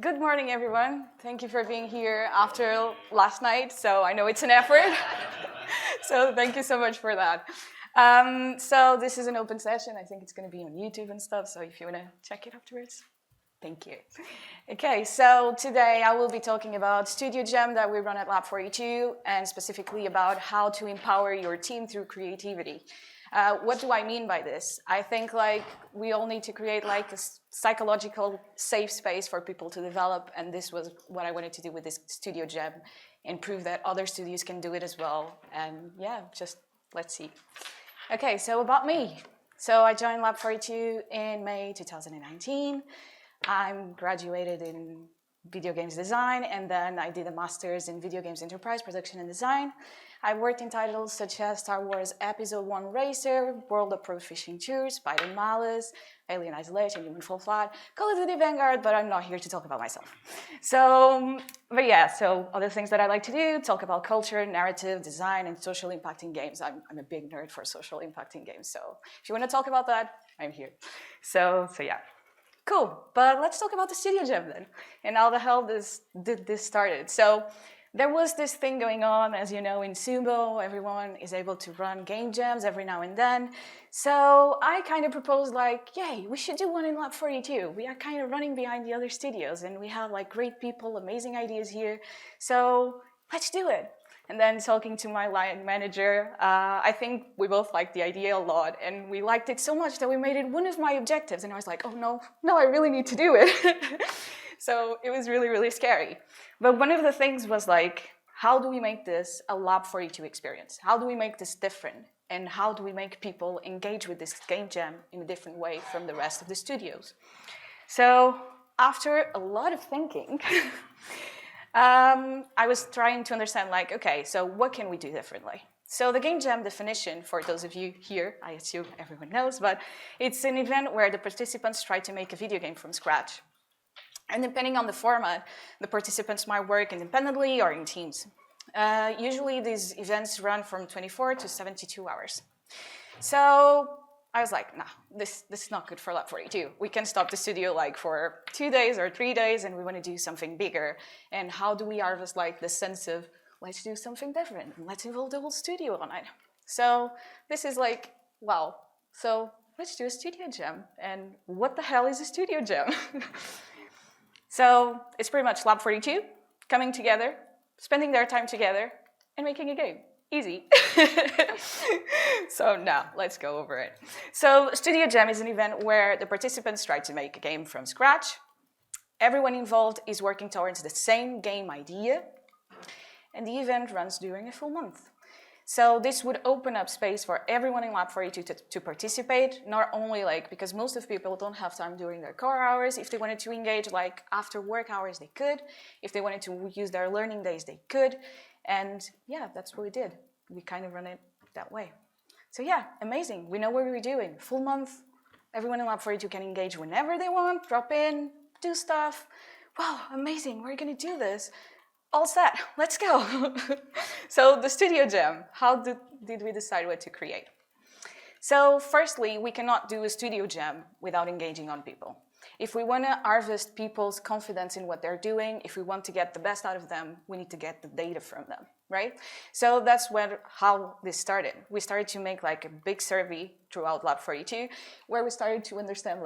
Good morning, everyone. Thank you for being here after last night. So I know it's an effort. So thank you so much for that. So this is an open session. I think it's going to be on YouTube and stuff. So if you want to check it afterwards, thank you. Okay, so today I will be talking about Studio Jam that we run at Lab42 and specifically about how to empower your team through creativity. What do I mean by this? I think we all need to create a psychological safe space for people to develop, and this was what I wanted to do with this Studio Jam and prove that other studios can do it as well. And yeah, just let's see. Okay, so about me. So I joined Lab42 in May 2019. I'm graduated in video games design, and then I did a master's in video games enterprise production and design. I worked in titles such as Star Wars Episode 1 Racer, World of Pro Fishing Tour, Spider Malice, Alien Isolation, Human Fall Flat, Call of Duty Vanguard, but I'm not here to talk about myself. So other things that I like to do, talk about culture, narrative, design, and social impact in games. I'm a big nerd for social impact in games, so if you want to talk about that, I'm here. So yeah. Cool, but let's talk about the Studio Jam then, and how the hell did this started. So there was this thing going on, as you know, in Sumo. Everyone is able to run game jams every now and then. So I kind of proposed yay, we should do one in Lab42. We are kind of running behind the other studios, and we have great people, amazing ideas here. So let's do it. And then talking to my line manager, I think we both liked the idea a lot, and we liked it so much that we made it one of my objectives. And I was like, oh no, I really need to do it. So it was really, really scary. But one of the things was how do we make this a Lab42 experience? How do we make this different? And how do we make people engage with this game jam in a different way from the rest of the studios? So after a lot of thinking, I was trying to understand, okay, so what can we do differently? So the game jam definition, for those of you here, I assume everyone knows, but it's an event where the participants try to make a video game from scratch. And depending on the format, the participants might work independently or in teams. Usually these events run from 24 to 72 hours. So I was like, nah, this is not good for Lab42. We can stop the studio for 2 days or 3 days, and we want to do something bigger. And how do we harvest the sense of let's do something different and let's involve the whole studio on it? So this is wow. So let's do a studio jam. And what the hell is a studio jam? So it's pretty much Lab42 coming together, spending their time together, and making a game. Easy. So now, let's go over it. So Studio Jam is an event where the participants try to make a game from scratch. Everyone involved is working towards the same game idea, and the event runs during a full month. So this would open up space for everyone in Lab42 to participate, not only because most of people don't have time during their core hours. If they wanted to engage after work hours, they could. If they wanted to use their learning days, they could. And yeah, that's what we did. We kind of run it that way. So yeah, amazing. We know what we're doing. Full month, everyone in Lab42 can engage whenever they want, drop in, do stuff. Wow, amazing, we're gonna do this. All set, let's go. So the Studio Jam, how did we decide what to create? So firstly, we cannot do a Studio Jam without engaging on people. If we want to harvest people's confidence in what they're doing, if we want to get the best out of them, we need to get the data from them, right? So that's how this started. We started to make a big survey throughout Lab42, where we started to understand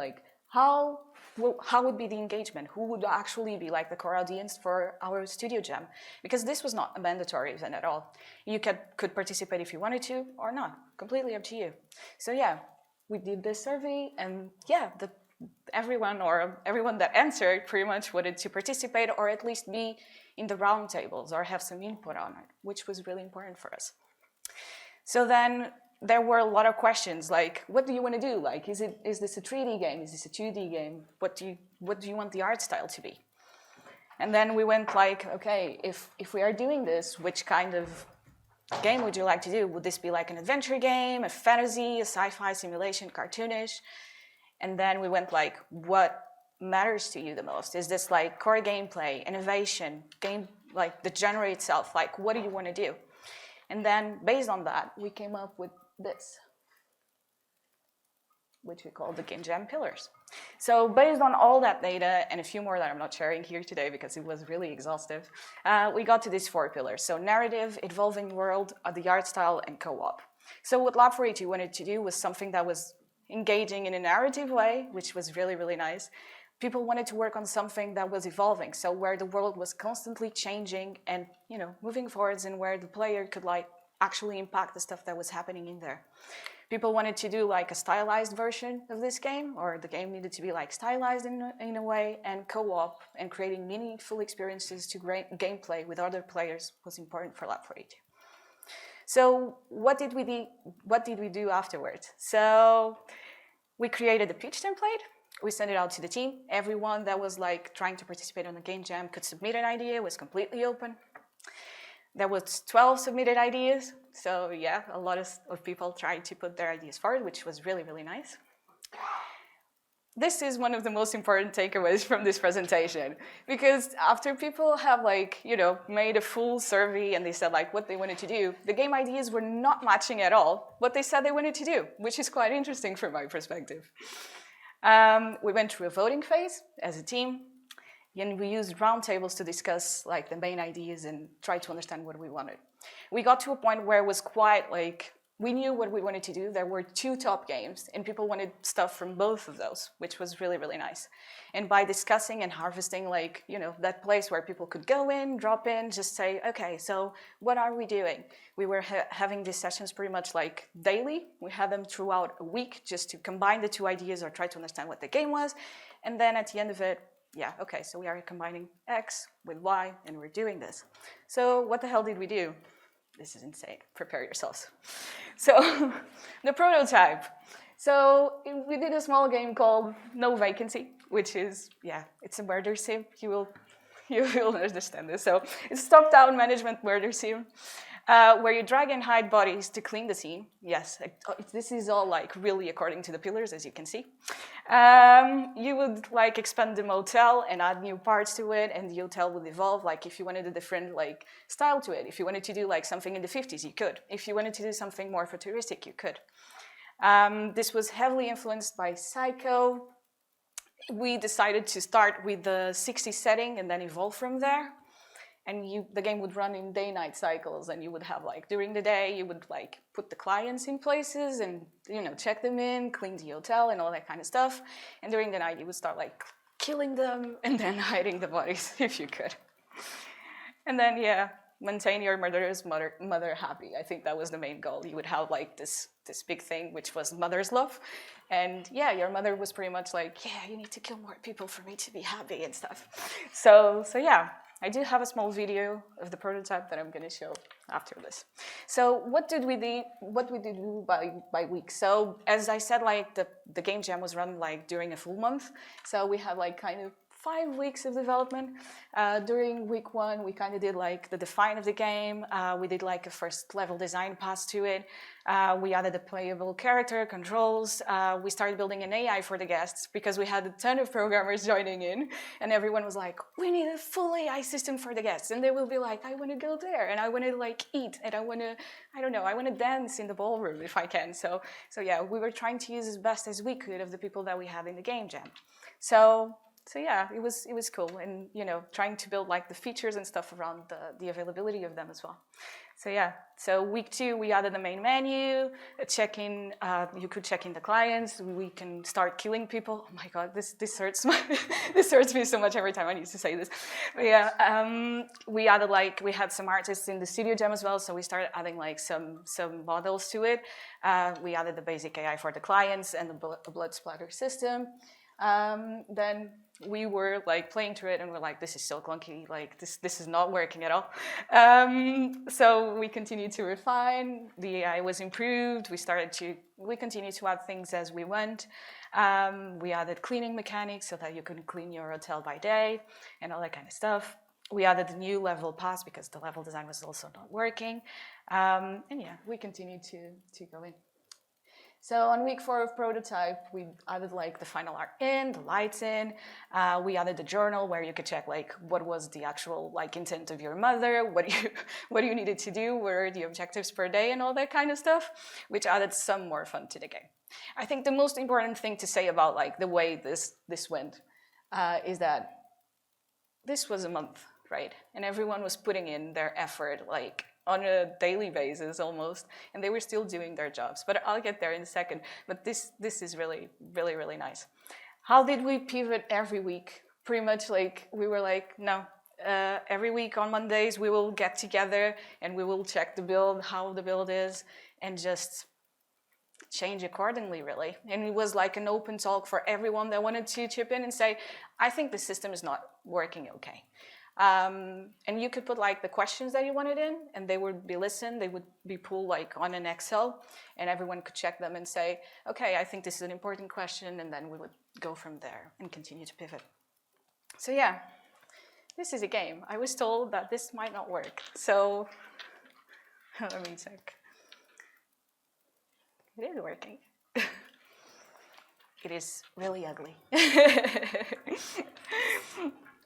how would be the engagement? Who would actually be the core audience for our Studio Jam? Because this was not a mandatory event at all. You could participate if you wanted to or not, completely up to you. So yeah, we did this survey, and yeah, everyone that answered pretty much wanted to participate or at least be in the roundtables or have some input on it, which was really important for us. So then there were a lot of questions what do you want to do? Is this a 3D game? Is this a 2D game? What do you want the art style to be? And then we went okay, if we are doing this, which kind of game would you like to do? Would this be an adventure game, a fantasy, a sci-fi simulation, cartoonish? And then we went what matters to you the most? Is this core gameplay, innovation, game the genre itself? What do you want to do? And then based on that, we came up with this. which we call the Game Jam pillars. So based on all that data and a few more that I'm not sharing here today because it was really exhaustive, we got to these 4 pillars. So narrative, evolving world, the art style, and co-op. So what Lab42 wanted to do was something that was engaging in a narrative way, which was really, really nice. People wanted to work on something that was evolving, so where the world was constantly changing and, moving forwards, and where the player could actually impact the stuff that was happening in there. People wanted to do a stylized version of this game, or the game needed to be stylized in a way, and co-op and creating meaningful experiences to gameplay with other players was important for Lab42. So what did we do afterwards? So we created a pitch template. We sent it out to the team. Everyone that was trying to participate on the game jam could submit an idea. It was completely open. There was 12 submitted ideas. So yeah, a lot of people tried to put their ideas forward, which was really, really nice. This is one of the most important takeaways from this presentation, because after people have made a full survey and they said what they wanted to do, the game ideas were not matching at all what they said they wanted to do, which is quite interesting from my perspective. We went through a voting phase as a team, and we used roundtables to discuss the main ideas and try to understand what we wanted. We got to a point where it was quite we knew what we wanted to do. There were 2 top games, and people wanted stuff from both of those, which was really, really nice. And by discussing and harvesting, that place where people could go in, drop in, just say, okay, so what are we doing? We were having these sessions pretty much daily. We had them throughout a week just to combine the 2 ideas or try to understand what the game was. And then at the end of it, yeah, okay, so we are combining X with Y, and we're doing this. So what the hell did we do? This is insane. Prepare yourselves. So the prototype. So we did a small game called No Vacancy, which is, it's a murder sim. You will understand this. So it's a top-down management murder sim where you drag and hide bodies to clean the scene. Yes, this is all really according to the pillars, as you can see. You would expand the motel and add new parts to it, and the hotel would evolve. If you wanted a different style to it, if you wanted to do something in the 50s, you could. If you wanted to do something more futuristic, you could. This was heavily influenced by Psycho. We decided to start with the 60s setting and then evolve from there. And the game would run in day-night cycles, and you would have during the day you would put the clients in places and check them in, clean the hotel and all that kind of stuff. And during the night you would start killing them and then hiding the bodies if you could. And then maintain your murderous mother happy. I think that was the main goal. You would have this big thing which was mother's love, and your mother was pretty much you need to kill more people for me to be happy and stuff. So yeah. I do have a small video of the prototype that I'm going to show after this. So what did we do by week? So as I said, the game jam was run during a full month. So we had kind of 5 weeks of development. During week 1, we kind of did the define of the game. We did a first level design pass to it. We added a playable character, controls. We started building an AI for the guests because we had a ton of programmers joining in, and everyone was we need a full AI system for the guests. And they will be I want to go there, and I want to eat, and I want to dance in the ballroom if I can. So yeah, we were trying to use as best as we could of the people that we had in the game jam. So yeah, it was cool, and trying to build the features and stuff around the availability of them as well. So yeah, so week 2 we added the main menu, check-in. You could check in the clients. We can start killing people. Oh my god, this hurts. This hurts me so much every time I need to say this. But yeah, we added we had some artists in the studio jam as well, so we started adding some models to it. We added the basic AI for the clients and the blood splatter system. Then we were playing through it and we're this is so clunky, this is not working at all. So we continued to refine. The AI was improved. We continued to add things as we went. We added cleaning mechanics so that you could clean your hotel by day and all that kind of stuff. We added a new level pass because the level design was also not working. And yeah, we continued to go in. So on week 4 of prototype, we added the final art in, the lights in. We added the journal where you could check what was the actual intent of your mother, what you needed to do, what are the objectives per day, and all that kind of stuff, which added some more fun to the game. I think the most important thing to say about like the way this went is that this was a month, right? And everyone was putting in their effort like on a daily basis almost, and they were still doing their jobs. But I'll get there in a second. But this is really, really, really nice. How did we pivot every week? Pretty much like we were like, no, every week on Mondays we will get together and we will check the build, how the build is, and just change accordingly, really. And it was like an open talk for everyone that wanted to chip in and say, I think the system is not working okay. And you could put like the questions that you wanted in, and they would be listened, they would be pulled like on an Excel, and everyone could check them and say, okay, I think this is an important question, and then we would go from there and continue to pivot. So yeah, this is a game. I was told that this might not work, so let me check. It is working. It is really ugly.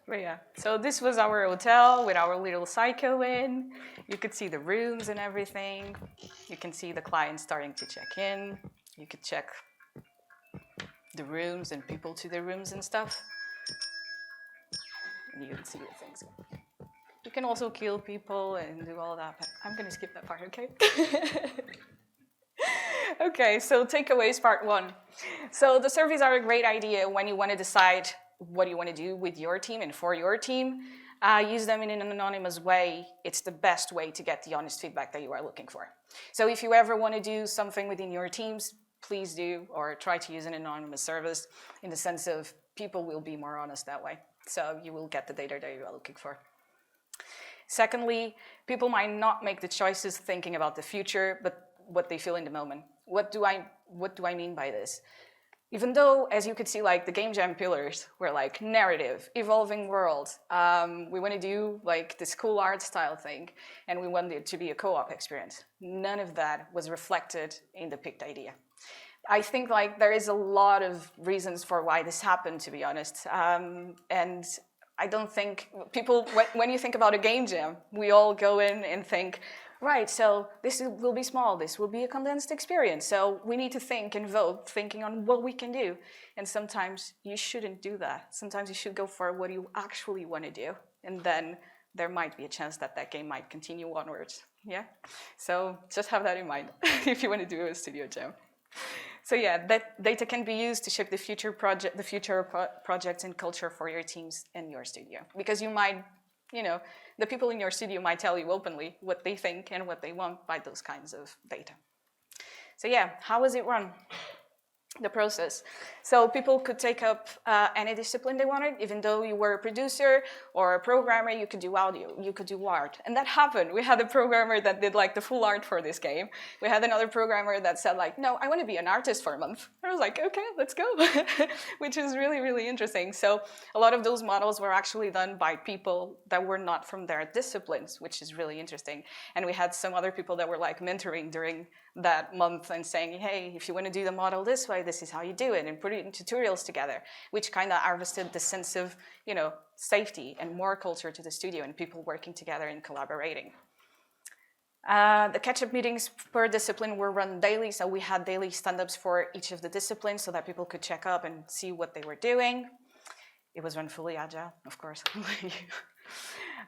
But yeah, so this was our hotel with our little psycho in. You could see the rooms and everything. You can see the clients starting to check in. You could check the rooms and people to the rooms and stuff. And you can see the things. You can also kill people and do all that, but I'm going to skip that part, okay? Okay, so takeaways part 1. So the surveys are a great idea when you want to decide what you want to do with your team and for your team. Use them in an anonymous way. It's the best way to get the honest feedback that you are looking for. So if you ever want to do something within your teams, please do, or try to use an anonymous service in the sense of people will be more honest that way. So you will get the data that you are looking for. Secondly, people might not make the choices thinking about the future, but what they feel in the moment. What do I mean by this? Even though, as you could see, like the game jam pillars were like narrative, evolving world. We want to do like this cool art style thing, and we wanted it to be a co-op experience. None of that was reflected in the picked idea. I think like there is a lot of reasons for why this happened, to be honest. And I don't think people, when you think about a game jam, we all go in and think, right, so this will be small, this will be a condensed experience. So we need to think and vote, thinking on what we can do. And sometimes you shouldn't do that. Sometimes you should go for what you actually want to do. And then there might be a chance that that game might continue onwards. Yeah? So just have that in mind if you want to do a studio jam. So yeah, that data can be used to shape the future projects and culture for your teams and your studio. Because you might, you know, the people in your studio might tell you openly what they think and what they want by those kinds of data. So yeah, how was it run? The process. So people could take up any discipline they wanted. Even though you were a producer or a programmer, you could do audio, you could do art. And that happened. We had a programmer that did like the full art for this game. We had another programmer that said like, no, I want to be an artist for a month. I was like, okay, let's go. Which is really, really interesting. So a lot of those models were actually done by people that were not from their disciplines, which is really interesting. And we had some other people that were like mentoring during that month and saying, hey, if you want to do the model this way, this is how you do it, and put it in tutorials together, which kind of harvested the sense of, you know, safety and more culture to the studio and people working together and collaborating. The catch-up meetings per discipline were run daily, so we had daily stand-ups for each of the disciplines so that people could check up and see what they were doing. It was run fully agile, of course.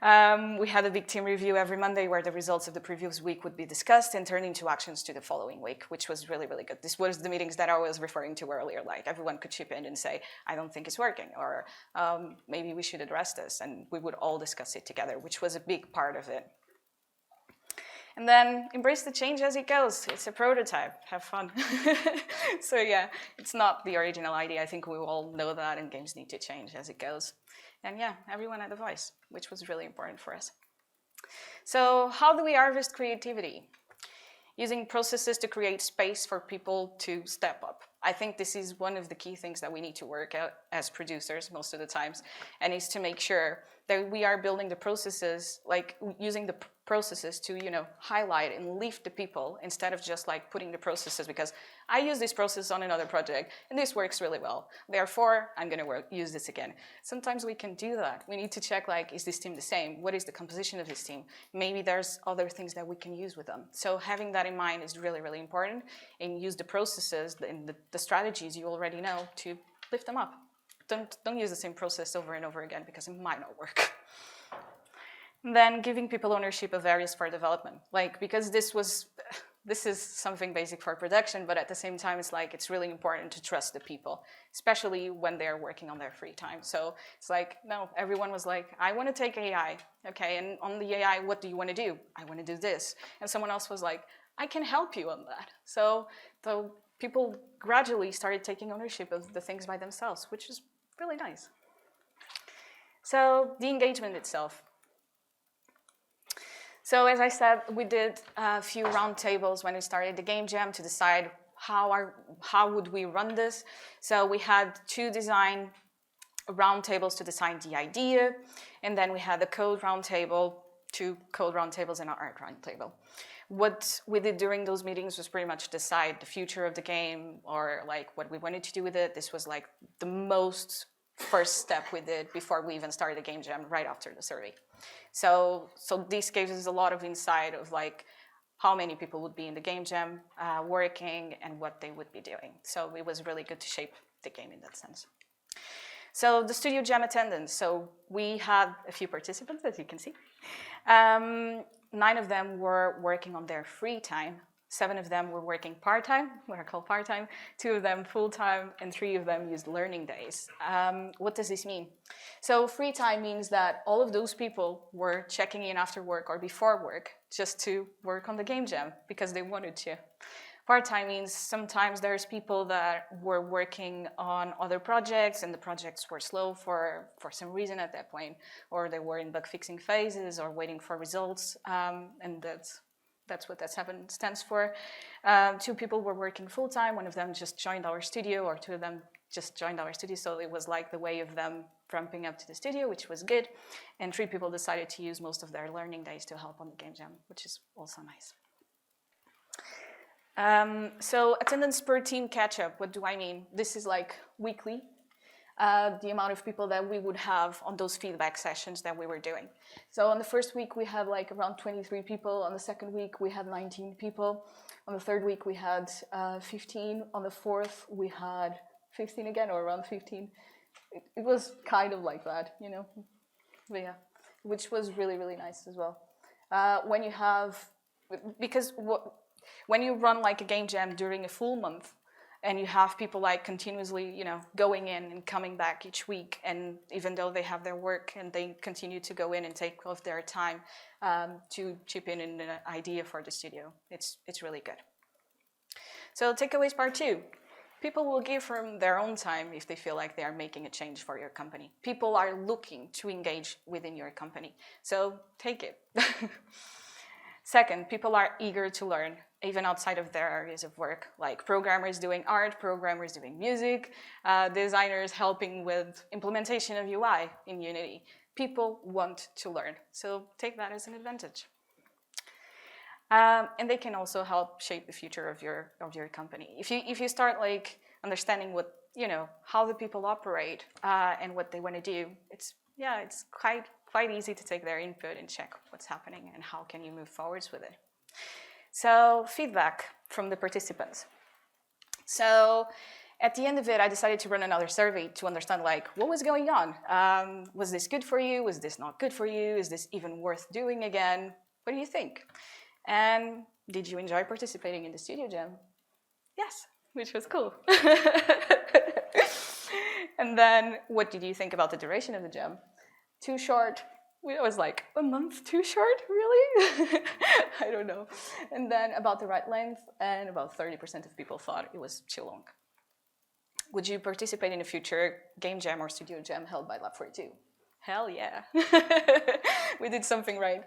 We had a big team review every Monday where the results of the previous week would be discussed and turned into actions to the following week, which was really, really good. This was the meetings that I was referring to earlier, like everyone could chip in and say, I don't think it's working, or maybe we should address this, and we would all discuss it together, which was a big part of it. And then embrace the change as it goes. It's a prototype, have fun. So yeah, it's not the original idea. I think we all know that, and games need to change as it goes. And yeah, everyone had a voice, which was really important for us. So how do we harvest creativity? Using processes to create space for people to step up. I think this is one of the key things that we need to work out as producers most of the times, and is to make sure that we are building the processes, like using processes to, highlight and lift the people instead of just like putting the processes, because I use this process on another project and this works really well. Therefore, I'm going to use this again. Sometimes we can do that. We need to check, like, is this team the same? What is the composition of this team? Maybe there's other things that we can use with them. So having that in mind is really, really important, and use the processes and the strategies you already know to lift them up. Don't use the same process over and over again, because it might not work. Then giving people ownership of areas for development, because this is something basic for production, but at the same time, it's really important to trust the people, especially when they're working on their free time. So it's no, everyone was I want to take AI, okay, and on the AI, what do you want to do? I want to do this. And someone else was I can help you on that. So people gradually started taking ownership of the things by themselves, which is really nice. So the engagement itself. So as I said, we did a few roundtables when we started the game jam to decide how would we run this. So we had 2 design roundtables to decide the idea, and then we had the code roundtable, 2 code roundtables and an art roundtable. What we did during those meetings was pretty much decide the future of the game, or what we wanted to do with it. This was the most first step we did before we even started the game jam, right after the survey. So this gave us a lot of insight of how many people would be in the game jam working and what they would be doing. So it was really good to shape the game in that sense. So the studio jam attendance. So we had a few participants, as you can see. 9 of them were working on their free time. 7 of them were working part-time, what I call part-time, 2 of them full-time, and 3 of them used learning days. What does this mean? So free time means that all of those people were checking in after work or before work just to work on the game jam because they wanted to. Part-time means sometimes there's people that were working on other projects and the projects were slow for some reason at that point, or they were in bug-fixing phases or waiting for results, and that's what that stands for. 2 people were working full-time. 1 of them just joined our studio, or 2 of them just joined our studio, so it was the way of them ramping up to the studio, which was good. And 3 people decided to use most of their learning days to help on the game jam, which is also nice. So attendance per team catch-up, what do I mean? This is weekly, the amount of people that we would have on those feedback sessions that we were doing. So on the first week, we had around 23 people. On the second week, we had 19 people. On the third week, we had 15. On the fourth, we had 15 again, or around 15. It was kind of like that, But yeah, which was really, really nice as well. When you have, when you run a game jam during a full month, and you have people continuously, going in and coming back each week, and even though they have their work and they continue to go in and take off their time to chip in an idea for the studio, it's really good. So takeaways part 2. People will give from their own time if they feel like they are making a change for your company. People are looking to engage within your company, so take it. Second, people are eager to learn, even outside of their areas of work, like programmers doing art, programmers doing music, designers helping with implementation of UI in Unity. People want to learn, so take that as an advantage. And they can also help shape the future of your company. If you start understanding what how the people operate and what they want to do, it's quite easy to take their input and check what's happening and how can you move forwards with it. So feedback from the participants. So at the end of it, I decided to run another survey to understand what was going on. Was this good for you? Was this not good for you? Is this even worth doing again? What do you think? And did you enjoy participating in the studio jam? Yes, which was cool. And then what did you think about the duration of the jam? Too short? I was a month too short, really? I don't know. And then about the right length, and about 30% of people thought it was too long. Would you participate in a future game jam or studio jam held by Lab42? Hell yeah. We did something right.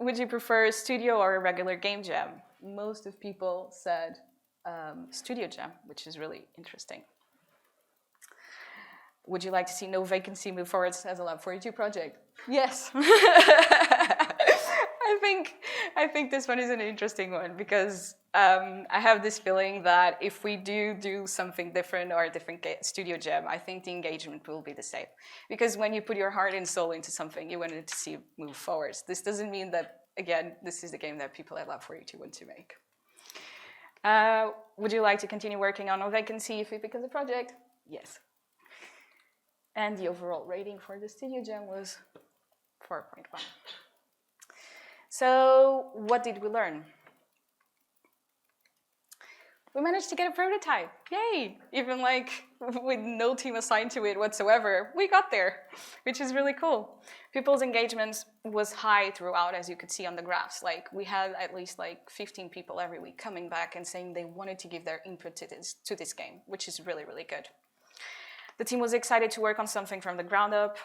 Would you prefer a studio or a regular game jam? Most of people said studio jam, which is really interesting. Would you like to see No Vacancy move forward as a Lab42 project? Yes. I think this one is an interesting one because I have this feeling that if we do something different or a different studio jam, I think the engagement will be the same. Because when you put your heart and soul into something, you want it to see it move forward. This doesn't mean that, again, this is the game that people at Lab42 want to make. Would you like to continue working on No Vacancy if it becomes a project? Yes. And the overall rating for the studio jam was 4.1. So what did we learn? We managed to get a prototype. Yay! Even like with no team assigned to it whatsoever, we got there, which is really cool. People's engagement was high throughout, as you could see on the graphs. Like we had at least like 15 people every week coming back and saying they wanted to give their input to this game, which is really, really good. The team was excited to work on something from the ground up.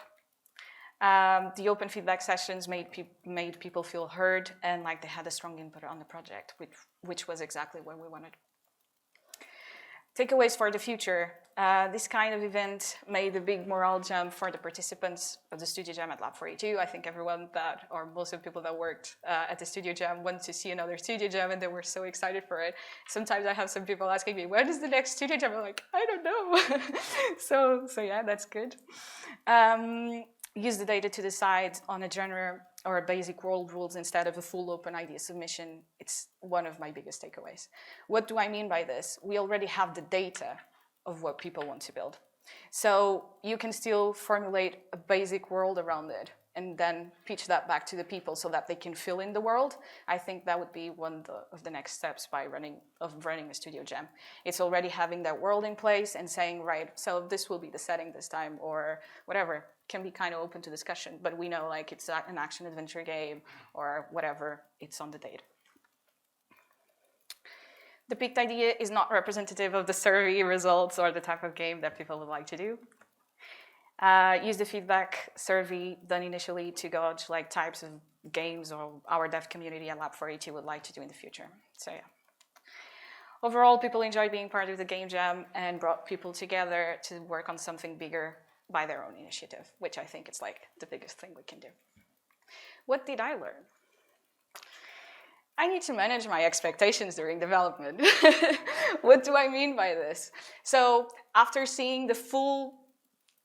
The open feedback sessions made people feel heard and like they had a strong input on the project, which was exactly what we wanted. Takeaways for the future. This kind of event made a big morale jump for the participants of the Studio Jam at Lab42. I think everyone that, or most of the people that worked at the Studio Jam went to see another Studio Jam and they were so excited for it. Sometimes I have some people asking me, when is the next Studio Jam? I'm like, I don't know. so yeah, that's good. Use the data to decide on a genre or a basic world rules instead of a full open idea submission. It's one of my biggest takeaways. What do I mean by this? We already have the data of what people want to build. So you can still formulate a basic world around it and then pitch that back to the people so that they can fill in the world. I think that would be one of the next steps by running a studio jam. It's already having that world in place and saying, right, so this will be the setting this time or whatever. Can be kind of open to discussion, but we know like it's an action adventure game or whatever, it's on the data. The picked idea is not representative of the survey results or the type of game that people would like to do. Use the feedback survey done initially to gauge like types of games or our dev community at Lab42 would like to do in the future. So yeah. Overall, people enjoyed being part of the game jam and brought people together to work on something bigger by their own initiative, which I think is like the biggest thing we can do. What did I learn? I need to manage my expectations during development. What do I mean by this? So after seeing the full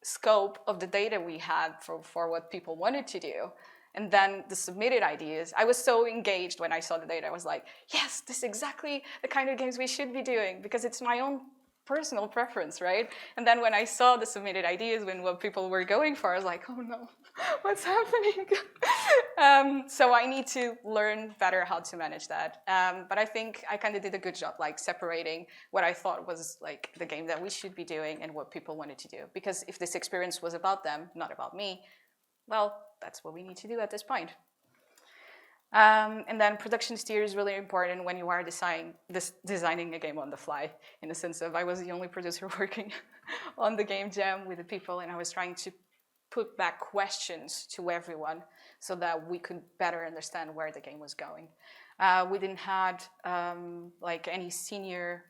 scope of the data we had for what people wanted to do, and then the submitted ideas, I was so engaged when I saw the data. I was like, yes, this is exactly the kind of games we should be doing because it's my own personal preference, right? And then when I saw the submitted ideas, when what people were going for, I was like, oh no, what's happening? So I need to learn better how to manage that. But I think I kind of did a good job, like separating what I thought was like the game that we should be doing and what people wanted to do. Because if this experience was about them, not about me, well, that's what we need to do at this point. And then production steer is really important when you are designing a game on the fly, in the sense of I was the only producer working on the game jam with the people, and I was trying to put back questions to everyone so that we could better understand where the game was going. We didn't have like any senior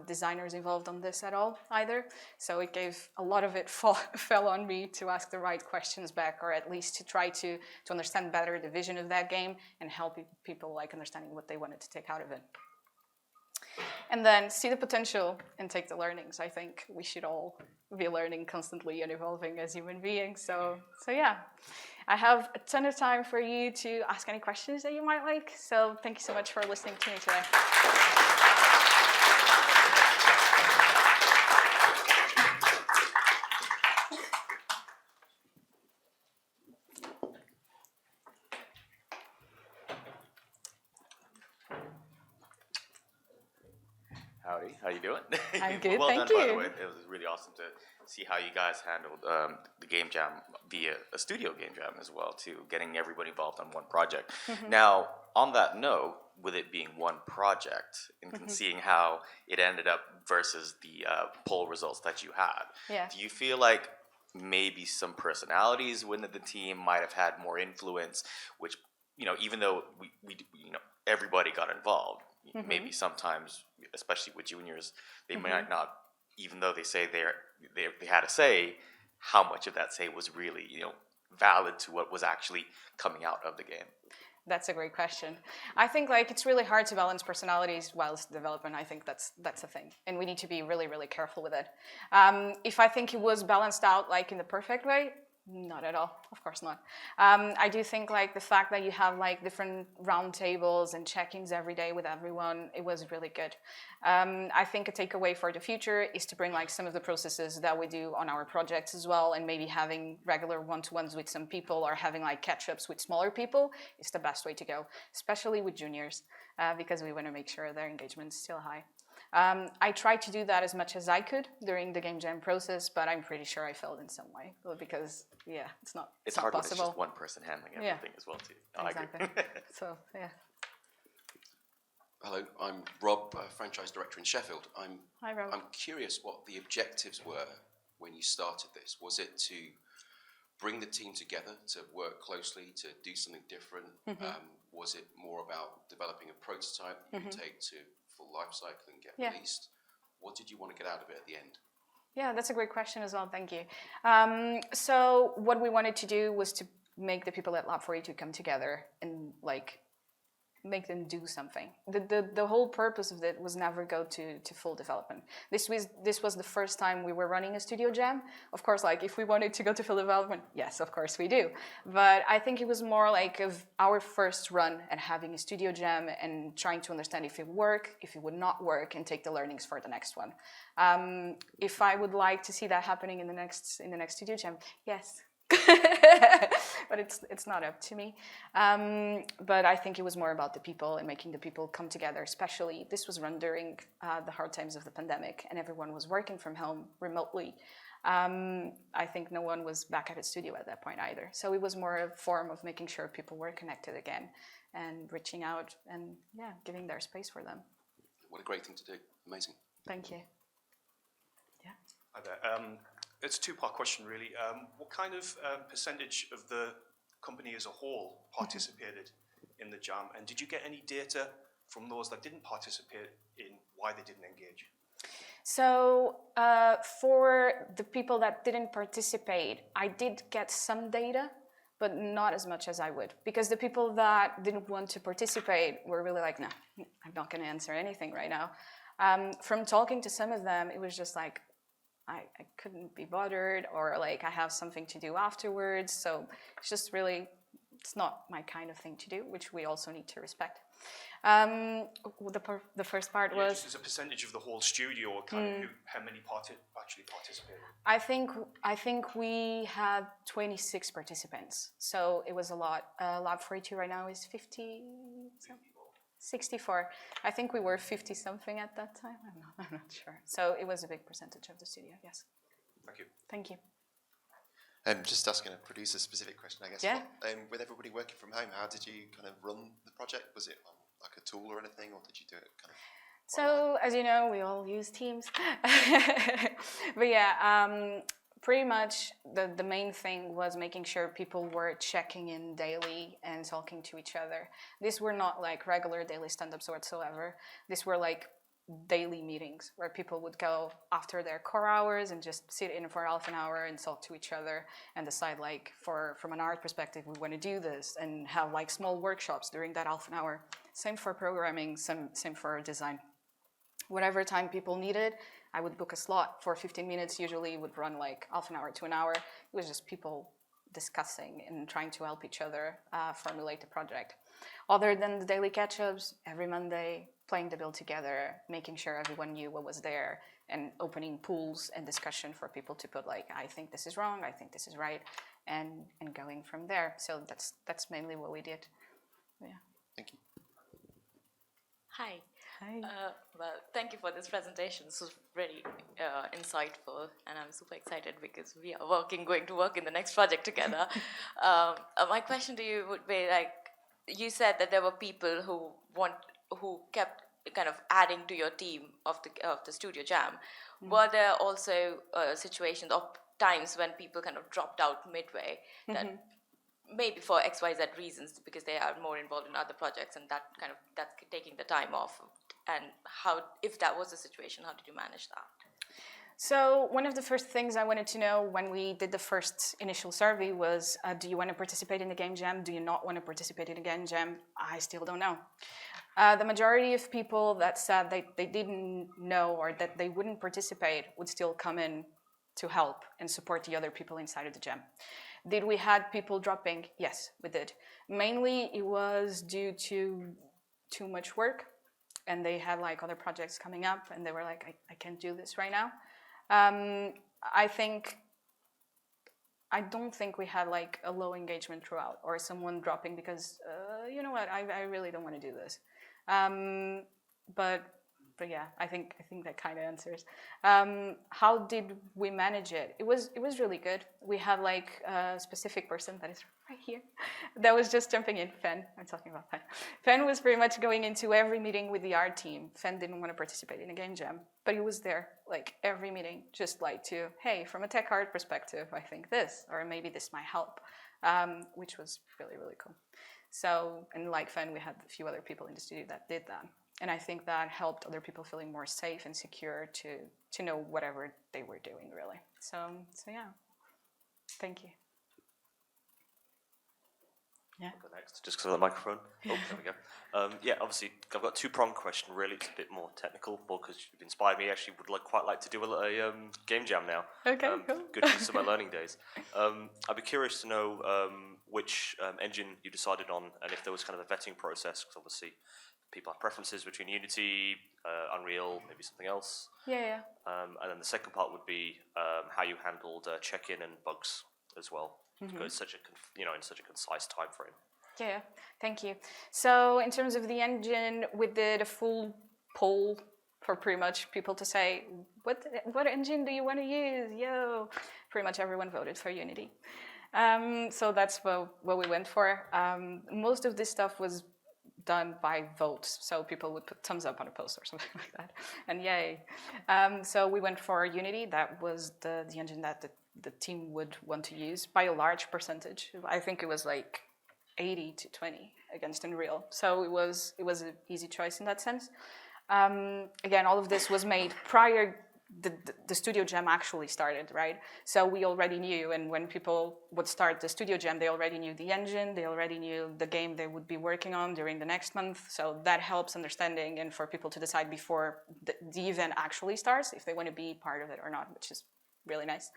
designers involved on this at all either, so it gave a lot of it fell on me to ask the right questions back, or at least to try to understand better the vision of that game and help people like understanding what they wanted to take out of it. And then see the potential and take the learnings. I think we should all be learning constantly and evolving as human beings. So yeah. I have a ton of time for you to ask any questions that you might like. So thank you so much for listening to me today. Howdy, how you doing? I'm good, well thank done, you. By the way, it was really awesome to see how you guys handled the game jam via a studio game jam as well, too, getting everybody involved on one project. Mm-hmm. Now, on that note, with it being one project, and seeing how it ended up versus the poll results that you had, do you feel like maybe some personalities within the team might have had more influence, which, you know, even though we everybody got involved, maybe sometimes, especially with juniors, they might not, even though they say they had a say, how much of that say was really, valid to what was actually coming out of the game? That's a great question. I think like it's really hard to balance personalities whilst development. I think that's a thing, and we need to be really, really careful with it. If I think it was balanced out like in the perfect way, not at all. Of course not. I do think like the fact that you have like different round tables and check-ins every day with everyone, it was really good. I think a takeaway for the future is to bring like some of the processes that we do on our projects as well, and maybe having regular one-to-ones with some people or having like catch-ups with smaller people is the best way to go, especially with juniors, because we want to make sure their engagement is still high. I tried to do that as much as I could during the game jam process, but I'm pretty sure I failed in some way because, yeah, it's not hard possible. when it's just one person handling everything as well, too. Exactly. I agree. So, yeah. Hello, I'm Rob, franchise director in Sheffield. Hi, Rob. I'm curious what the objectives were when you started this. Was it to bring the team together, to work closely, to do something different? Was it more about developing a prototype that you could take to full life cycle and get released? What did you want to get out of it at the end? Yeah, that's a great question as well. Thank you. So what we wanted to do was to make the people at Lab42 come together and like make them do something. The whole purpose of it was never go to full development. This was the first time we were running a studio jam. Of course, like if we wanted to go to full development, yes, of course we do. But I think it was more like of our first run at having a studio jam and trying to understand if it worked, if it would not work, and take the learnings for the next one. If I would like to see that happening in the next studio jam, yes. But it's not up to me. But I think it was more about the people and making the people come together. Especially this was run during the hard times of the pandemic, and everyone was working from home remotely. I think no one was back at a studio at that point either. So it was more a form of making sure people were connected again and reaching out and giving their space for them. What a great thing to do! Amazing. Thank you. Yeah. Hi there. It's a two-part question, really. What kind of percentage of the company as a whole participated in the jam? And did you get any data from those that didn't participate in why they didn't engage? So for the people that didn't participate, I did get some data, but not as much as I would. Because the people that didn't want to participate were really like, no, I'm not going to answer anything right now. From talking to some of them, it was just like, I couldn't be bothered, or like I have something to do afterwards. So it's just really, it's not my kind of thing to do, which we also need to respect. The first part was just as a percentage of the whole studio, kind of how many actually participated. I think we had 26 participants, so it was a lot. Lab42 right now is 50. 64. I think we were 50 something at that time. I'm not sure. So it was a big percentage of the studio. Yes. Thank you. Thank you. Just asking a producer-specific question, I guess. Yeah. With everybody working from home, how did you kind of run the project? Was it on like a tool or anything, or did you do it kind of? So as you know, we all use Teams. But yeah, pretty much the main thing was making sure people were checking in daily and talking to each other. These were not like regular daily stand-ups whatsoever. These were like daily meetings where people would go after their core hours and just sit in for half an hour and talk to each other and decide like from an art perspective, we want to do this, and have like small workshops during that half an hour. Same for programming, same for design. Whatever time people needed, I would book a slot for 15 minutes. Usually it would run like half an hour to an hour. It was just people discussing and trying to help each other formulate the project. Other than the daily catch-ups, every Monday, playing the build together, making sure everyone knew what was there, and opening pools and discussion for people to put like, I think this is wrong, I think this is right, and going from there. So that's mainly what we did. Yeah. Thank you. Hi. Hi. Well, thank you for this presentation. This was very insightful, and I'm super excited because we are going to work in the next project together. My question to you would be like, you said that there were people who kept kind of adding to your team of the studio jam. Were there also situations or times when people kind of dropped out midway that maybe for XYZ reasons, because they are more involved in other projects, and that's taking the time off? And how, if that was the situation, how did you manage that? So one of the first things I wanted to know when we did the first initial survey was, do you want to participate in the game jam? Do you not want to participate in the game jam? I still don't know. The majority of people that said they didn't know or that they wouldn't participate would still come in to help and support the other people inside of the jam. Did we had people dropping? Yes, we did. Mainly it was due to too much work, and they had like other projects coming up, and they were like, I can't do this right now. I don't think we had like a low engagement throughout or someone dropping because, you know what, I really don't want to do this. But yeah, I think that kind of answers. How did we manage it? It was really good. We had like a specific person that is right here that was just jumping in. Fen, I'm talking about Fen. Fen was pretty much going into every meeting with the art team. Fen didn't want to participate in a game jam, but he was there like every meeting, just like to, hey, from a tech art perspective, I think this, or maybe this might help, which was really, really cool. So, and like Fen, we had a few other people in the studio that did that. And I think that helped other people feeling more safe and secure to know whatever they were doing, really. So yeah, thank you. Yeah. I'll go next, just because of the microphone. Oh, there we go. Yeah, obviously, I've got a two-pronged question, really. It's a bit more technical, more because you've inspired me. Actually, would quite like to do a game jam now. Okay, cool. Good use of my learning days. I'd be curious to know which engine you decided on, and if there was kind of a vetting process, because obviously people have preferences between Unity, Unreal, maybe something else. Yeah. And then the second part would be how you handled check-in and bugs as well. Because it's such in such a concise time frame. Yeah, thank you. So in terms of the engine, we did a full poll for pretty much people to say, what engine do you want to use? Yo, pretty much everyone voted for Unity. So that's what we went for. Most of this stuff was done by votes, so people would put thumbs up on a post or something like that, and yay. So we went for Unity. That was the engine that the team would want to use by a large percentage. I think it was like 80 to 20 against Unreal. So it was an easy choice in that sense. Again, all of this was made prior the studio jam actually started, right? So we already knew, and when people would start the studio jam, they already knew the engine, they already knew the game they would be working on during the next month. So that helps understanding and for people to decide before the event actually starts if they want to be part of it or not, which is really nice.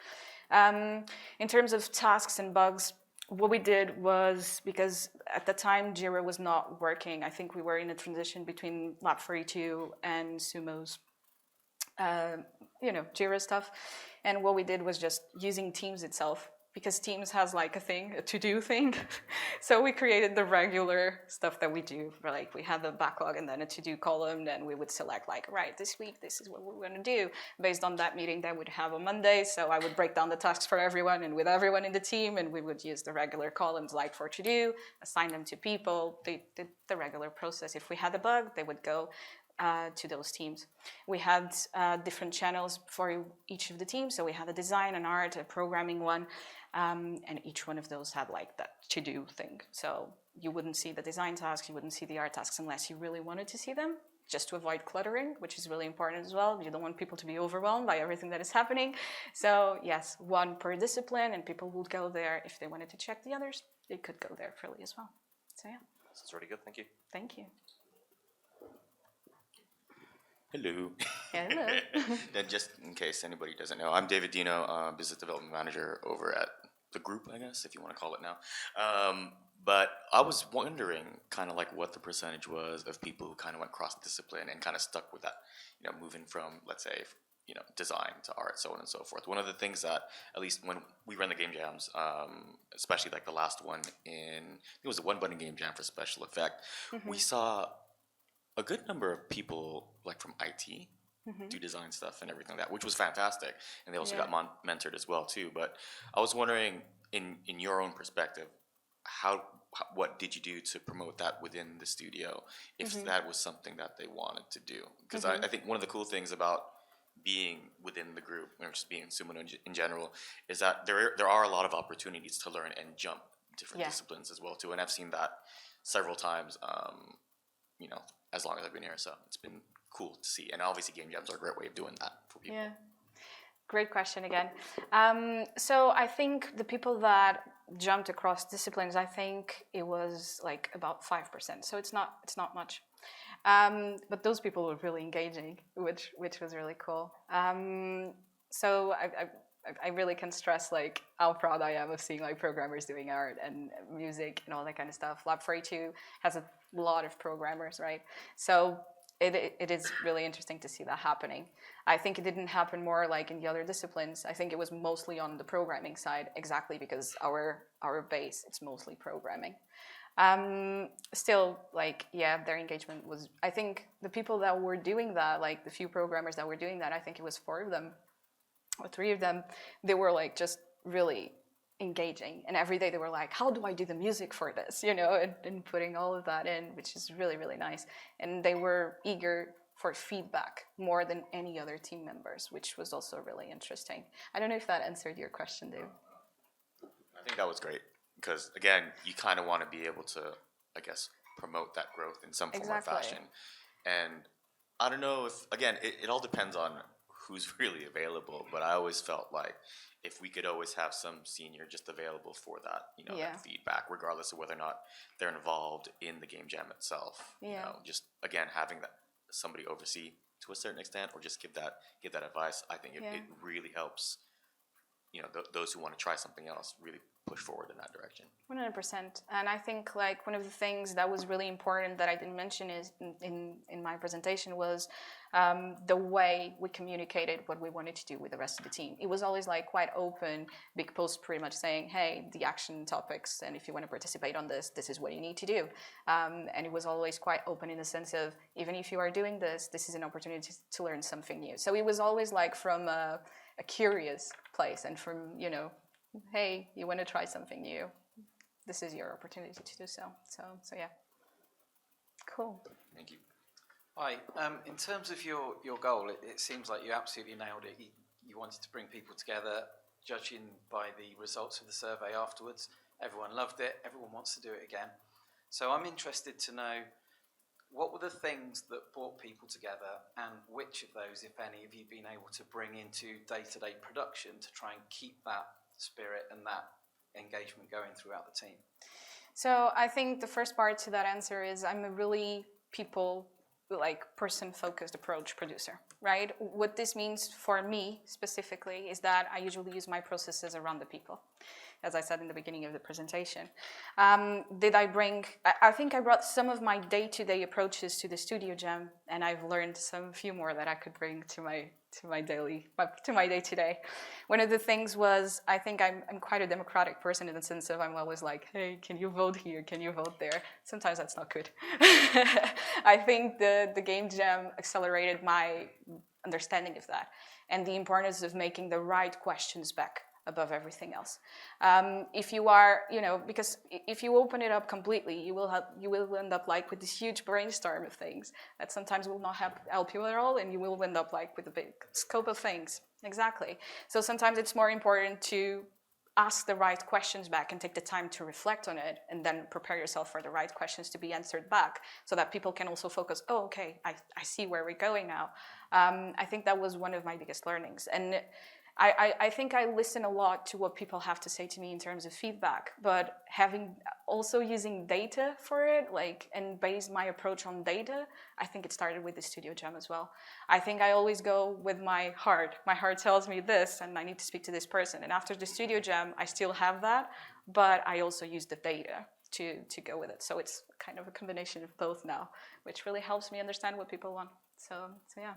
In terms of tasks and bugs, what we did was, because at the time Jira was not working, I think we were in a transition between Lab42 and Sumo's Jira stuff. And what we did was just using Teams itself, because Teams has like a to-do thing. So we created the regular stuff that we do. Like we had the backlog and then a to-do column, and we would select like, right, this week, this is what we're going to do based on that meeting that we'd have on Monday. So I would break down the tasks for everyone and with everyone in the team, and we would use the regular columns like for to-do, assign them to people, the regular process. If we had a bug, they would go to those teams. We had different channels for each of the teams. So we had a design, an art, a programming one, and each one of those had like that to-do thing. So you wouldn't see the design tasks, you wouldn't see the art tasks unless you really wanted to see them, just to avoid cluttering, which is really important as well. You don't want people to be overwhelmed by everything that is happening. So yes, one per discipline, and people would go there. If they wanted to check the others, they could go there freely as well. So yeah. That's really good, thank you. Thank you. Hello. Hello. And just in case anybody doesn't know, I'm David Dino, Business Development Manager over at the group, I guess, if you want to call it now. But I was wondering kind of like what the percentage was of people who kind of went cross-discipline and kind of stuck with that, moving from, let's say, design to art, so on and so forth. One of the things that, at least when we run the game jams, especially like the last one it was a one-button game jam for special effect, we saw a good number of people like from IT do design stuff and everything like that, which was fantastic. And they also got mentored as well too. But I was wondering, in your own perspective, what did you do to promote that within the studio, if that was something that they wanted to do? Because I think one of the cool things about being within the group, or just being in Sumo in general, is that there are a lot of opportunities to learn and jump different disciplines as well too. And I've seen that several times, as long as I've been here. So it's been cool to see. And obviously game jams are a great way of doing that for people. Yeah. Great question again. So I think the people that jumped across disciplines, I think it was like about 5%. So it's not much. But those people were really engaging, which was really cool. So I really can stress like how proud I am of seeing like programmers doing art and music and all that kind of stuff. Lab42 has a lot of programmers, right? So it is really interesting to see that happening. I think it didn't happen more like in the other disciplines. I think it was mostly on the programming side, exactly because our base, it's mostly programming. Still, like, yeah, their engagement was, I think the people that were doing that, like the few programmers that were doing that, I think it was 4 of them, or 3 of them, they were like just really engaging. And every day they were like, how do I do the music for this? You know, and putting all of that in, which is really, really nice. And they were eager for feedback more than any other team members, which was also really interesting. I don't know if that answered your question, Dave. I think that was great because, again, you kind of want to be able to, I guess, promote that growth in some form or fashion. And I don't know if, again, it all depends on who's really available, but I always felt like if we could always have some senior just available for that, you know, that feedback, regardless of whether or not they're involved in the game jam itself. You know, just, again, having that somebody oversee to a certain extent or just give that advice, I think it really helps, you know, those who want to try something else really push forward in that direction. 100%. And I think like one of the things that was really important that I didn't mention is in my presentation was the way we communicated what we wanted to do with the rest of the team. It was always like quite open, big post pretty much saying, hey, the action topics, and if you want to participate on this, this is what you need to do. And it was always quite open in the sense of, even if you are doing this, this is an opportunity to learn something new. So it was always like from a curious place and from, you know, hey, you want to try something new, this is your opportunity to do so. So yeah. Cool. Thank you. Hi. In terms of your goal, it seems like you absolutely nailed it. You wanted to bring people together, judging by the results of the survey afterwards. Everyone loved it. Everyone wants to do it again. So I'm interested to know, what were the things that brought people together, and which of those, if any, have you been able to bring into day-to-day production to try and keep that spirit and that engagement going throughout the team? So I think the first part to that answer is I'm a really person-focused approach producer, right? What this means for me specifically is that I usually use my processes around the people, as I said in the beginning of the presentation. Did I bring, I think I brought some of my day-to-day approaches to the studio jam, and I've learned some few more that I could bring to my day-to-day. One of the things was, I think I'm quite a democratic person in the sense of I'm always like, hey, can you vote here? Can you vote there? Sometimes that's not good. I think the game jam accelerated my understanding of that and the importance of making the right questions back above everything else. If you are, you know, because if you open it up completely, you will end up like with this huge brainstorm of things that sometimes will not help you at all, and you will end up like with a big scope of things. Exactly. So sometimes it's more important to ask the right questions back and take the time to reflect on it, and then prepare yourself for the right questions to be answered back, so that people can also focus, oh, okay, I see where we're going now. I think that was one of my biggest learnings. And I think I listen a lot to what people have to say to me in terms of feedback, but also using data for it, and base my approach on data, I think it started with the studio jam as well. I think I always go with my heart. My heart tells me this, and I need to speak to this person. And after the studio jam, I still have that, but I also use the data to go with it. So it's kind of a combination of both now, which really helps me understand what people want. So yeah,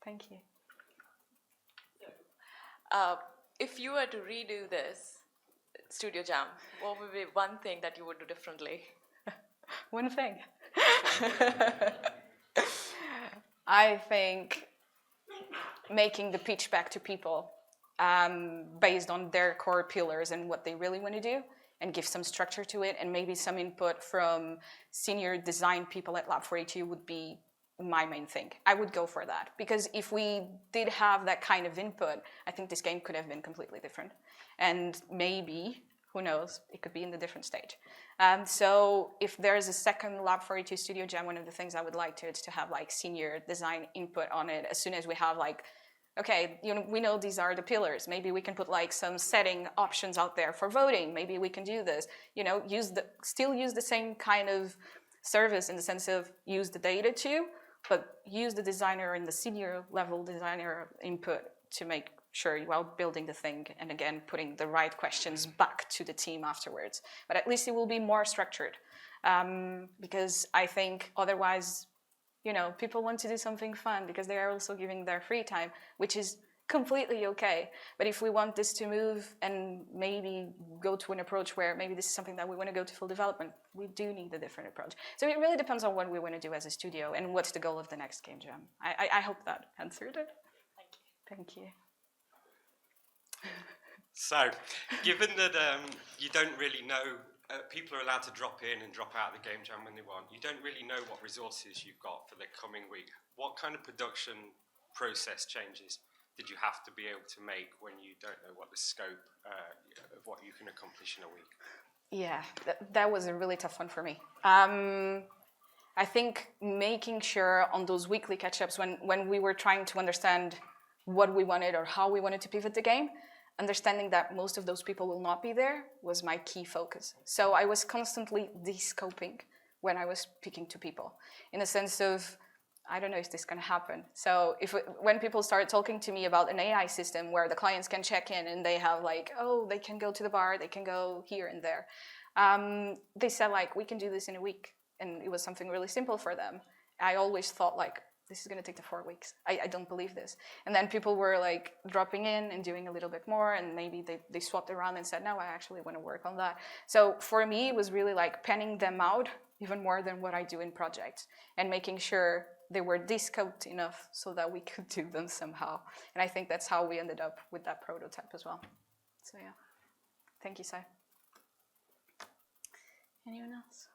thank you. If you were to redo this studio jam, what would be one thing that you would do differently? One thing. I think making the pitch back to people based on their core pillars and what they really want to do, and give some structure to it, and maybe some input from senior design people at Lab42 would be my main thing. I would go for that, because if we did have that kind of input, I think this game could have been completely different. And maybe, who knows, it could be in a different stage. So if there's a second Lab42 Studio Jam, one of the things I would like to is to have like senior design input on it as soon as we have like okay, we know these are the pillars. Maybe we can put like some setting options out there for voting. Maybe we can do this. Still use the same kind of service in the sense of use the data too, but use the designer and the senior level designer input to make sure you are building the thing, and again, putting the right questions back to the team afterwards. But at least it will be more structured, because I think otherwise, people want to do something fun because they are also giving their free time, which is completely okay. But if we want this to move and maybe go to an approach where maybe this is something that we want to go to full development, we do need a different approach. So it really depends on what we want to do as a studio and what's the goal of the next game jam. I hope that answered it. Thank you. So, given that you don't really know, people are allowed to drop in and drop out of the game jam when they want, you don't really know what resources you've got for the coming week. What kind of production process changes did you have to be able to make when you don't know what the scope of what you can accomplish in a week? Yeah, that was a really tough one for me. I think making sure on those weekly catch-ups when we were trying to understand what we wanted or how we wanted to pivot the game, understanding that most of those people will not be there was my key focus. So I was constantly de-scoping when I was speaking to people, in the sense of, I don't know if this is going to happen. So when people start talking to me about an AI system where the clients can check in and they have like, oh, they can go to the bar, they can go here and there. They said like, we can do this in a week. And it was something really simple for them. I always thought like, this is going to take 4 weeks. I don't believe this. And then people were like dropping in and doing a little bit more, and maybe they swapped around and said, no, I actually want to work on that. So for me, it was really like penning them out even more than what I do in projects, and making sure they were de-scoped enough so that we could do them somehow. And I think that's how we ended up with that prototype as well. So yeah, thank you, Sai. Anyone else?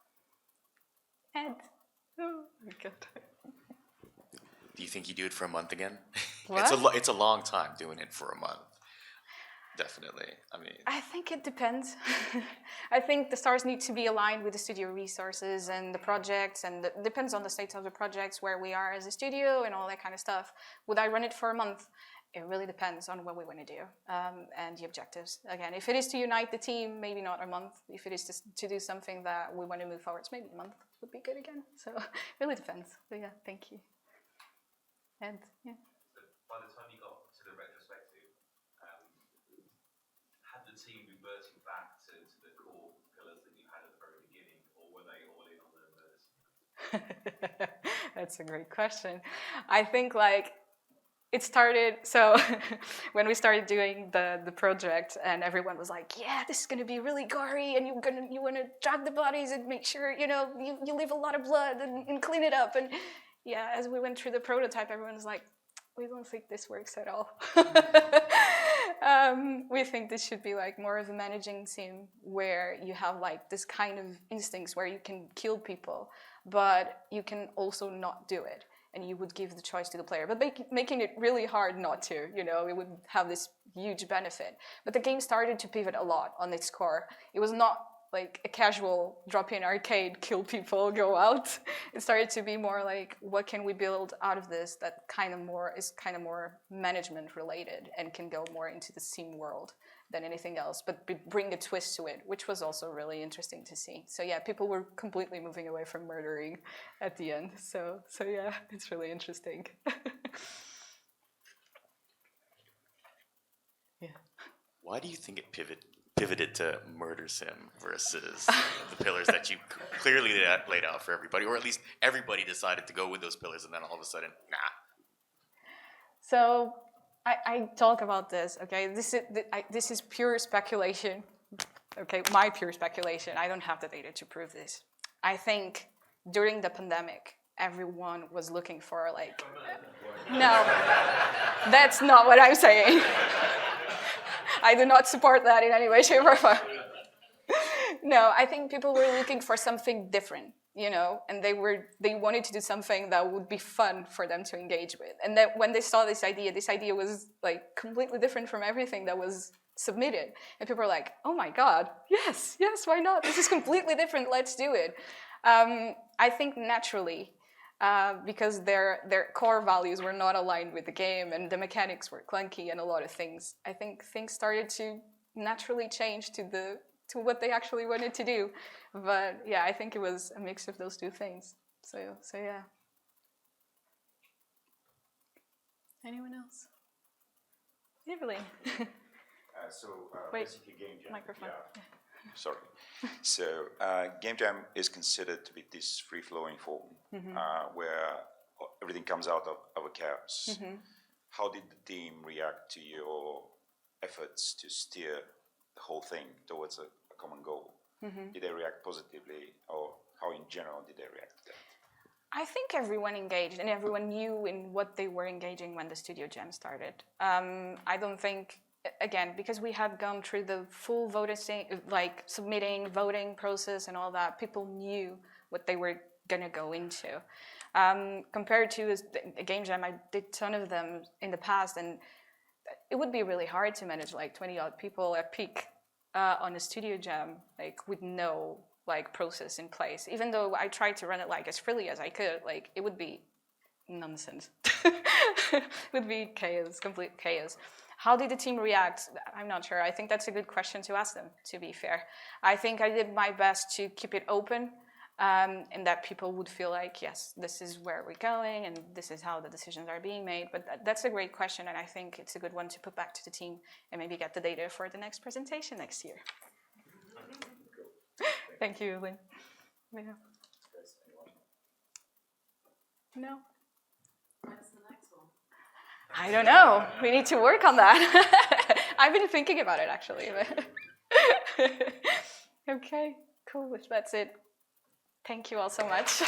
Ed. Oh my God. Do you think you do it for a month again? What? It's a long time doing it for a month. Definitely. I think it depends. I think the stars need to be aligned with the studio resources and the projects, and it depends on the state of the projects, where we are as a studio and all that kind of stuff. Would I run it for a month? It really depends on what we want to do and the objectives. Again, if it is to unite the team, maybe not a month. If it is to do something that we want to move forwards, maybe a month would be good again. So it really depends. But yeah, thank you. And yeah. So by the time you got to the retrospective, had the team reverted back to the core pillars that you had at the very beginning, or were they all in on those? That's a great question. I think like it started, so when we started doing the project and everyone was like, yeah, this is going to be really gory and you want to drag the bodies and make sure, you leave a lot of blood and clean it up. And yeah, as we went through the prototype, everyone was like, we don't think this works at all. We think this should be like more of a managing sim where you have like this kind of instincts where you can kill people, but you can also not do it. And you would give the choice to the player, but making it really hard not to, it would have this huge benefit. But the game started to pivot a lot on its core. It was not like a casual drop-in arcade, kill people, go out. It started to be more like, what can we build out of this that is kind of more management related and can go more into the sim world than anything else, but bring a twist to it, which was also really interesting to see. So yeah, people were completely moving away from murdering at the end. So yeah, it's really interesting. Yeah. Why do you think it pivoted to murder sim versus the pillars that you clearly laid out for everybody, or at least everybody decided to go with those pillars, and then all of a sudden, nah. So I talk about this, okay? This is pure speculation, okay? My pure speculation. I don't have the data to prove this. I think during the pandemic, everyone was looking for like, no, that's not what I'm saying. I do not support that in any way, shape, or form. No, I think people were looking for something different, and they wanted to do something that would be fun for them to engage with. And that when they saw this idea was like completely different from everything that was submitted. And people were like, oh my God, yes, why not? This is completely different, let's do it. I think naturally, because their core values were not aligned with the game, and the mechanics were clunky, and a lot of things. I think things started to naturally change to what they actually wanted to do. But yeah, I think it was a mix of those two things. So yeah. Anyone else? Evelyn. Wait, basically game jam. microphone. Yeah. Sorry. So game jam is considered to be this free-flowing form where everything comes out of a chaos. How did the team react to your efforts to steer the whole thing towards a common goal? Did they react positively, or how in general did they react to that? I think everyone engaged, and everyone knew in what they were engaging when the Studio Jam started. I don't think, again, because we had gone through the full voting, like submitting, voting process and all that, people knew what they were gonna go into. Compared to a game jam, I did a ton of them in the past, and it would be really hard to manage like 20-odd people at peak on a Studio Jam, like with no like process in place. Even though I tried to run it like as freely as I could, like it would be nonsense. It would be chaos, complete chaos. How did the team react? I'm not sure. I think that's a good question to ask them, to be fair. I think I did my best to keep it open, and that people would feel like, yes, this is where we're going and this is how the decisions are being made. But that's a great question, and I think it's a good one to put back to the team and maybe get the data for the next presentation next year. Thank you, Lynn. Yeah. No? When's the next one? I don't know. We need to work on that. I've been thinking about it, actually. Okay, cool. If that's it, thank you all so much.